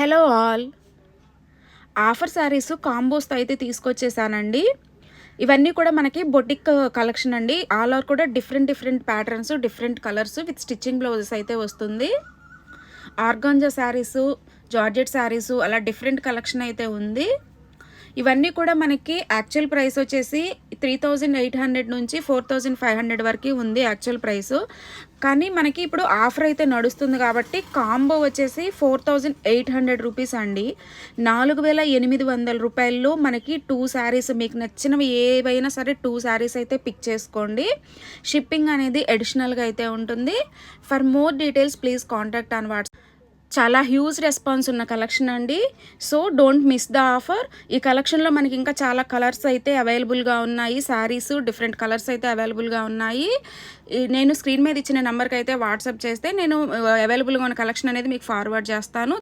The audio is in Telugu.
Hello all. ఆఫర్ శారీస్ కాంబోస్తో అయితే తీసుకొచ్చేసానండి. ఇవన్నీ కూడా మనకి బొటిక్ కలెక్షన్ అండి. ఆల్ ఓవర్ కూడా different patterns, different colours with stitching blouses అయితే వస్తుంది. ఆర్గాంజా శారీసు, జార్జెట్ శారీసు అలా డిఫరెంట్ కలెక్షన్ అయితే ఉంది. ఇవన్నీ కూడా మనకి యాక్చువల్ ప్రైస్ వచ్చేసి 3800 నుంచి 4500 వరకు ఉంది యాక్చువల్ ప్రైసు. కానీ మనకి ఇప్పుడు ఆఫర్ అయితే నడుస్తుంది కాబట్టి కాంబో వచ్చేసి 4800 రూపీస్ అండి. 4800 రూపాయల్లో మనకి 2 శారీస్, మీకు నచ్చినవి ఏవైనా సరే 2 శారీస్ అయితే పిక్ చేసుకోండి. షిప్పింగ్ అనేది అడిషనల్గా అయితే ఉంటుంది. For more details please contact on WhatsApp. చాలా హ్యూజ్ రెస్పాన్స్ ఉన్న కలెక్షన్ అండి. So don't miss the offer. ఈ కలెక్షన్లో మనకి ఇంకా చాలా కలర్స్ అయితే అవైలబుల్గా ఉన్నాయి. శారీస్ డిఫరెంట్ కలర్స్ అయితే అవైలబుల్గా ఉన్నాయి. నేను స్క్రీన్ మీద ఇచ్చిన నెంబర్కి అయితే వాట్సాప్ చేస్తే నేను అవైలబుల్గా ఉన్న కలెక్షన్ అనేది మీకు ఫార్వర్డ్ చేస్తాను.